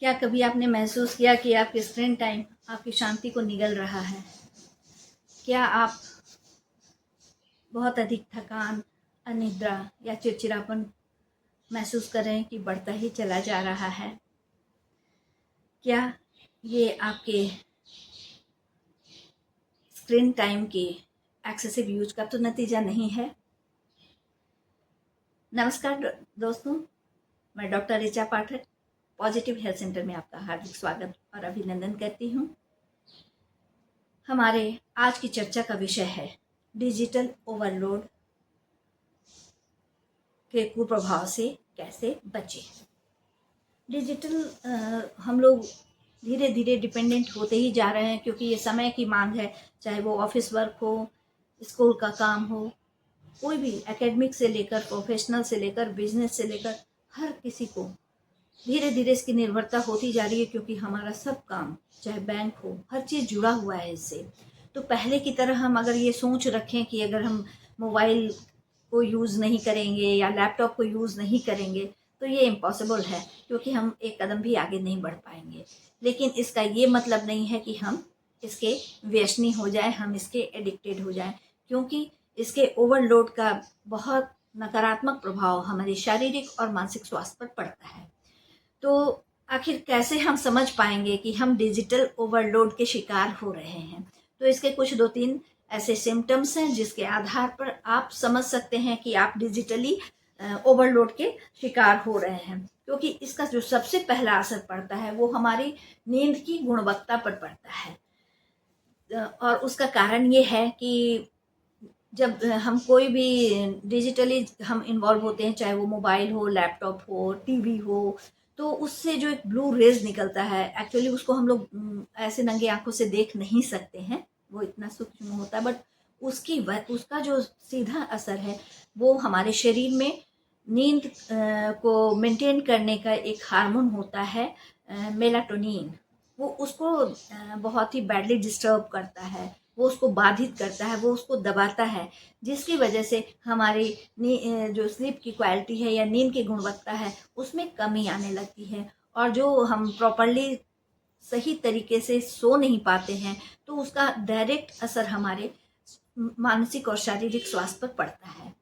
क्या कभी आपने महसूस किया कि आपके स्क्रीन टाइम आपकी शांति को निगल रहा है? क्या आप बहुत अधिक थकान, अनिद्रा या चिड़चिड़ापन महसूस कर रहे हैं कि बढ़ता ही चला जा रहा है? क्या ये आपके स्क्रीन टाइम के एक्सेसिव यूज का तो नतीजा नहीं है? नमस्कार दोस्तों, मैं डॉक्टर ऋचा पाठक पॉजिटिव हेल्थ सेंटर में आपका हार्दिक स्वागत और अभिनंदन करती हूँ। हमारे आज की चर्चा का विषय है डिजिटल ओवरलोड के कुप्रभाव से कैसे बचें। हम लोग धीरे धीरे डिपेंडेंट होते ही जा रहे हैं, क्योंकि ये समय की मांग है। चाहे वो ऑफिस वर्क हो, स्कूल का काम हो, कोई भी एकेडमिक से लेकर प्रोफेशनल से लेकर बिजनेस से लेकर हर किसी को धीरे धीरे इसकी निर्भरता होती जा रही है, क्योंकि हमारा सब काम, चाहे बैंक हो, हर चीज़ जुड़ा हुआ है इससे। तो पहले की तरह हम अगर ये सोच रखें कि अगर हम मोबाइल को यूज़ नहीं करेंगे या लैपटॉप को यूज़ नहीं करेंगे तो ये इम्पॉसिबल है, क्योंकि हम एक कदम भी आगे नहीं बढ़ पाएंगे। लेकिन इसका ये मतलब नहीं है कि हम इसके व्यसनी हो जाए, हम इसके एडिक्टेड हो जाए, क्योंकि इसके ओवरलोड का बहुत नकारात्मक प्रभाव हमारे शारीरिक और मानसिक स्वास्थ्य पर पड़ता है। तो आखिर कैसे हम समझ पाएंगे कि हम डिजिटल ओवरलोड के शिकार हो रहे हैं? तो इसके कुछ 2-3 ऐसे सिम्टम्स हैं जिसके आधार पर आप समझ सकते हैं कि आप डिजिटली ओवरलोड के शिकार हो रहे हैं। क्योंकि इसका जो सबसे पहला असर पड़ता है वो हमारी नींद की गुणवत्ता पर पड़ता है। और उसका कारण ये है कि जब हम कोई भी डिजिटली हम इन्वॉल्व होते हैं, चाहे वो मोबाइल हो, लैपटॉप हो, टीवी हो, तो उससे जो एक ब्लू रेज निकलता है, एक्चुअली उसको हम लोग ऐसे नंगे आंखों से देख नहीं सकते हैं, वो इतना सूक्ष्म होता है, बट उसका जो सीधा असर है वो हमारे शरीर में नींद को मेंटेन करने का एक हार्मोन होता है, मेलाटोनिन। वो उसको बहुत ही बैडली डिस्टर्ब करता है, वो उसको बाधित करता है, वो उसको दबाता है, जिसकी वजह से हमारी जो स्लीप की क्वालिटी है या नींद की गुणवत्ता है उसमें कमी आने लगती है। और जो हम प्रॉपरली सही तरीके से सो नहीं पाते हैं तो उसका डायरेक्ट असर हमारे मानसिक और शारीरिक स्वास्थ्य पर पड़ता है।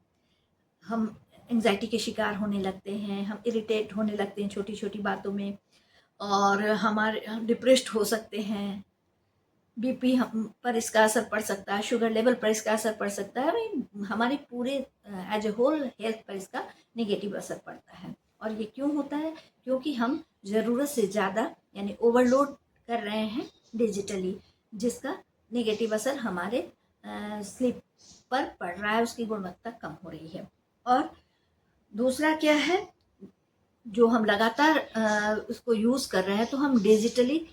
हम एंजाइटी के शिकार होने लगते हैं, हम इरिटेट होने लगते हैं छोटी छोटी बातों में, और हमारे डिप्रेस्ड हो सकते हैं, बीपी हम पर इसका असर पड़ सकता है, शुगर लेवल पर इसका असर पड़ सकता है, हमारे पूरे एज ए होल हेल्थ पर इसका नेगेटिव असर पड़ता है। और ये क्यों होता है? क्योंकि हम ज़रूरत से ज़्यादा यानी ओवरलोड कर रहे हैं डिजिटली, जिसका नेगेटिव असर हमारे स्लीप पर पड़ रहा है, उसकी गुणवत्ता कम हो रही है। और दूसरा क्या है, जो हम लगातार उसको यूज़ कर रहे हैं तो हम डिजिटली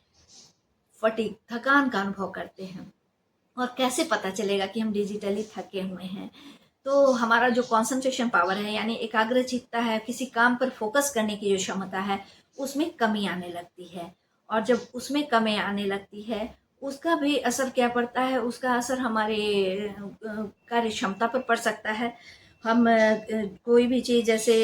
फटीग, थकान का अनुभव करते हैं। और कैसे पता चलेगा कि हम डिजिटली थके हुए हैं? तो हमारा जो कंसंट्रेशन पावर है, यानी एकाग्रचित्ता है, किसी काम पर फोकस करने की जो क्षमता है, उसमें कमी आने लगती है। और जब उसमें कमी आने लगती है, उसका भी असर क्या पड़ता है? उसका असर हमारे कार्य क्षमता पर पड़ सकता है। हम कोई भी चीज़ जैसे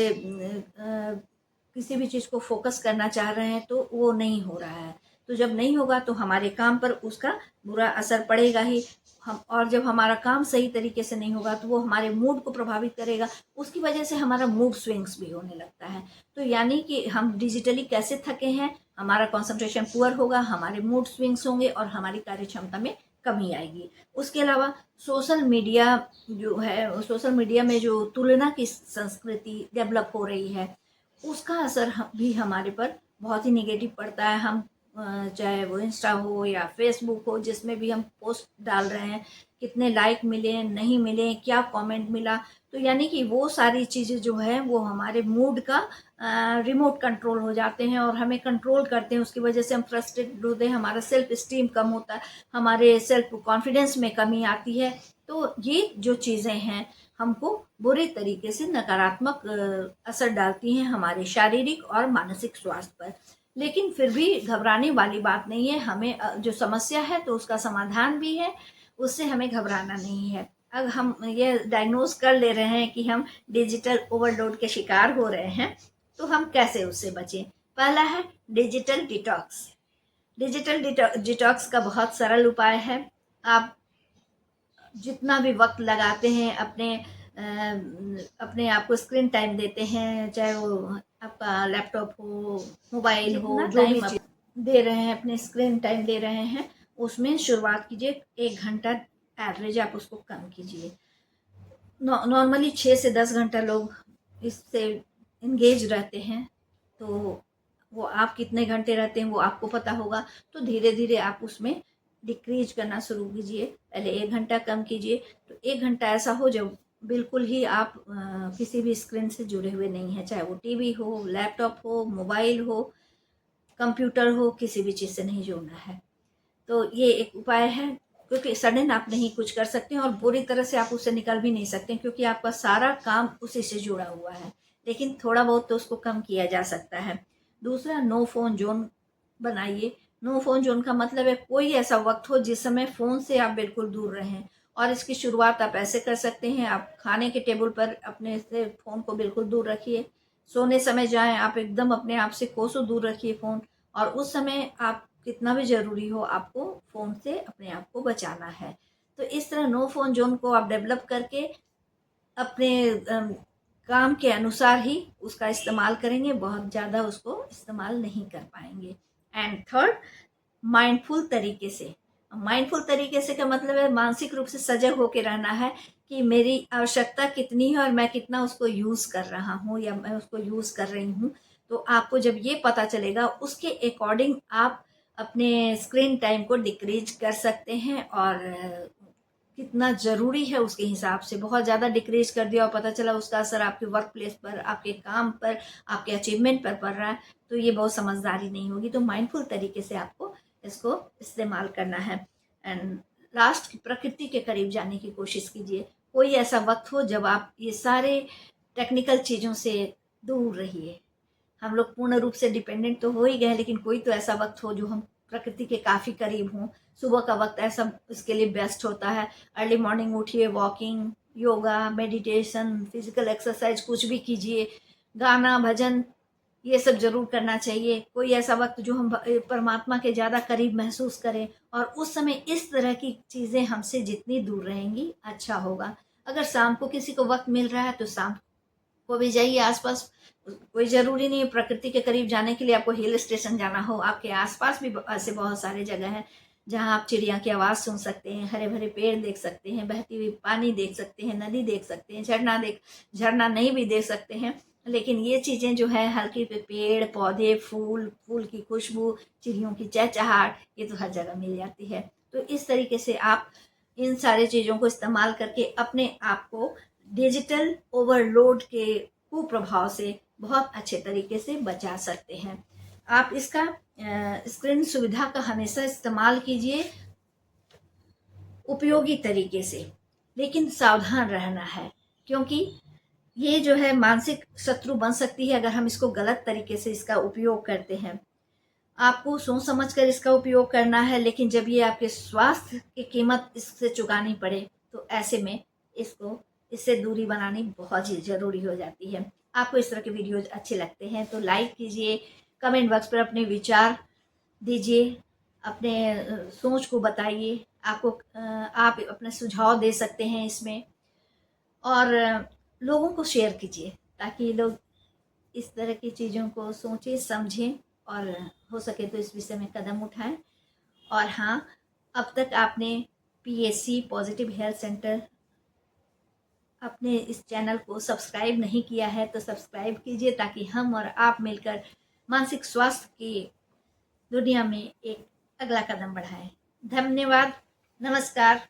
किसी भी चीज़ को फोकस करना चाह रहे हैं तो वो नहीं हो रहा है। तो जब नहीं होगा तो हमारे काम पर उसका बुरा असर पड़ेगा ही। हम और जब हमारा काम सही तरीके से नहीं होगा तो वो हमारे मूड को प्रभावित करेगा, उसकी वजह से हमारा मूड स्विंग्स भी होने लगता है। तो यानी कि हम डिजिटली कैसे थके हैं, हमारा कंसंट्रेशन पुअर होगा, हमारे मूड स्विंग्स होंगे और हमारी कार्य क्षमता में कमी आएगी। उसके अलावा सोशल मीडिया जो है, सोशल मीडिया में जो तुलना की संस्कृति डेवलप हो रही है, उसका असर भी हमारे पर बहुत ही नेगेटिव पड़ता है। हम चाहे वो इंस्टा हो या फेसबुक हो, जिसमें भी हम पोस्ट डाल रहे हैं, कितने लाइक मिले, नहीं मिले, क्या कमेंट मिला, तो यानी कि वो सारी चीज़ें जो है वो हमारे मूड का रिमोट कंट्रोल हो जाते हैं और हमें कंट्रोल करते हैं। उसकी वजह से हम फ्रस्ट्रेटेड होते हैं, हमारा सेल्फ स्टीम कम होता है, हमारे सेल्फ कॉन्फिडेंस में कमी आती है। तो ये जो चीज़ें हैं हमको बुरे तरीके से नकारात्मक असर डालती हैं हमारे शारीरिक और मानसिक स्वास्थ्य पर। लेकिन फिर भी घबराने वाली बात नहीं है। हमें जो समस्या है तो उसका समाधान भी है, उससे हमें घबराना नहीं है। अब हम ये डायग्नोज कर ले रहे हैं कि हम डिजिटल ओवरलोड के शिकार हो रहे हैं, तो हम कैसे उससे बचें? पहला है डिजिटल डिटॉक्स। डिजिटल डिटॉक्स का बहुत सरल उपाय है। आप जितना भी वक्त लगाते हैं अपने आप को स्क्रीन टाइम देते हैं, चाहे वो आपका लैपटॉप हो, मोबाइल हो, जो भी चीज दे रहे हैं, अपने स्क्रीन टाइम दे रहे हैं, उसमें शुरुआत कीजिए 1 घंटा एवरेज आप उसको कम कीजिए। नॉर्मली 6 से 10 घंटा लोग इससे इंगेज रहते हैं, तो वो आप कितने घंटे रहते हैं वो आपको पता होगा। तो धीरे धीरे आप उसमें डिक्रीज करना शुरू कीजिए। पहले 1 घंटा कम कीजिए, तो 1 घंटा ऐसा हो जब बिल्कुल ही आप किसी भी स्क्रीन से जुड़े हुए नहीं हैं, चाहे वो टीवी हो, लैपटॉप हो, मोबाइल हो, कंप्यूटर हो, किसी भी चीज़ से नहीं जुड़ना है। तो ये एक उपाय है, क्योंकि सडन आप नहीं कुछ कर सकते हैं और बुरी तरह से आप उससे निकल भी नहीं सकते, क्योंकि आपका सारा काम उसी से जुड़ा हुआ है। लेकिन थोड़ा बहुत तो उसको कम किया जा सकता है। दूसरा, नो फोन जोन बनाइए। नो फोन जोन का मतलब है कोई ऐसा वक्त हो जिस समय फ़ोन से आप बिल्कुल दूर रहें। और इसकी शुरुआत आप ऐसे कर सकते हैं, आप खाने के टेबल पर अपने से फ़ोन को बिल्कुल दूर रखिए। सोने समय जाएं, आप एकदम अपने आप से कोसों दूर रखिए फ़ोन। और उस समय आप कितना भी ज़रूरी हो, आपको फ़ोन से अपने आप को बचाना है। तो इस तरह नो फ़ोन जोन को आप डेवलप करके अपने काम के अनुसार ही उसका इस्तेमाल करेंगे, बहुत ज़्यादा उसको इस्तेमाल नहीं कर पाएंगे। एंड थर्ड, माइंडफुल तरीके से। माइंडफुल तरीके से का मतलब है मानसिक रूप से सजग होकर रहना है कि मेरी आवश्यकता कितनी है और मैं कितना उसको यूज़ कर रहा हूँ या मैं उसको यूज़ कर रही हूँ। तो आपको जब ये पता चलेगा, उसके अकॉर्डिंग आप अपने स्क्रीन टाइम को डिक्रीज कर सकते हैं और कितना ज़रूरी है उसके हिसाब से बहुत ज़्यादा डिक्रीज कर दिया और पता चला उसका असर आपके वर्क प्लेस पर, आपके काम पर, आपके अचीवमेंट पर पड़ रहा है, तो ये बहुत समझदारी नहीं होगी। तो माइंडफुल तरीके से आपको इसको इस्तेमाल करना है। एंड लास्ट, प्रकृति के करीब जाने की कोशिश कीजिए। कोई ऐसा वक्त हो जब आप ये सारे टेक्निकल चीज़ों से दूर रहिए। हम लोग पूर्ण रूप से डिपेंडेंट तो हो ही गए, लेकिन कोई तो ऐसा वक्त हो जो हम प्रकृति के काफ़ी करीब हों। सुबह का वक्त ऐसा इसके लिए बेस्ट होता है। अर्ली मॉर्निंग उठिए, walking, yoga, meditation, physical exercise कुछ भी कीजिए, गाना, भजन, ये सब ज़रूर करना चाहिए। कोई ऐसा वक्त जो हम परमात्मा के ज़्यादा करीब महसूस करें, और उस समय इस तरह की चीज़ें हमसे जितनी दूर रहेंगी अच्छा होगा। अगर शाम को किसी को वक्त मिल रहा है तो शाम को भी जाइए आसपास। कोई ज़रूरी नहीं है प्रकृति के करीब जाने के लिए आपको हिल स्टेशन जाना हो। आपके आसपास भी ऐसे बहुत सारे जगह हैं जहाँ आप चिड़िया की आवाज़ सुन सकते हैं, हरे भरे पेड़ देख सकते हैं, बहती हुई पानी देख सकते हैं, नदी देख सकते हैं, झरना नहीं भी देख सकते हैं। लेकिन ये चीज़ें जो है हल्की पे पेड़ पौधे, फूल, फूल की खुशबू, चिड़ियों की चहचहाट, ये तो हर जगह मिल जाती है। तो इस तरीके से आप इन सारी चीज़ों को इस्तेमाल करके अपने आप को डिजिटल ओवरलोड के कुप्रभाव से बहुत अच्छे तरीके से बचा सकते हैं। आप इसका स्क्रीन सुविधा का हमेशा इस्तेमाल कीजिए उपयोगी तरीके से, लेकिन सावधान रहना है, क्योंकि ये जो है मानसिक शत्रु बन सकती है अगर हम इसको गलत तरीके से इसका उपयोग करते हैं। आपको सोच समझ कर इसका उपयोग करना है, लेकिन जब ये आपके स्वास्थ्य की कीमत इससे चुकानी पड़े, तो ऐसे में इससे दूरी बनानी बहुत ही ज़रूरी हो जाती है। आपको इस तरह के वीडियोज़ अच्छे लगते हैं तो लाइक कीजिए, कमेंट बॉक्स पर अपने विचार दीजिए, अपने सोच को बताइए। आप अपने सुझाव दे सकते हैं इसमें, और लोगों को शेयर कीजिए ताकि लोग इस तरह की चीज़ों को सोचें, समझें और हो सके तो इस विषय में कदम उठाएं। और हाँ, अब तक आपने PSC पॉजिटिव हेल्थ सेंटर अपने इस चैनल को सब्सक्राइब नहीं किया है तो सब्सक्राइब कीजिए, ताकि हम और आप मिलकर मानसिक स्वास्थ्य की दुनिया में एक अगला कदम बढ़ाएं। धन्यवाद, नमस्कार।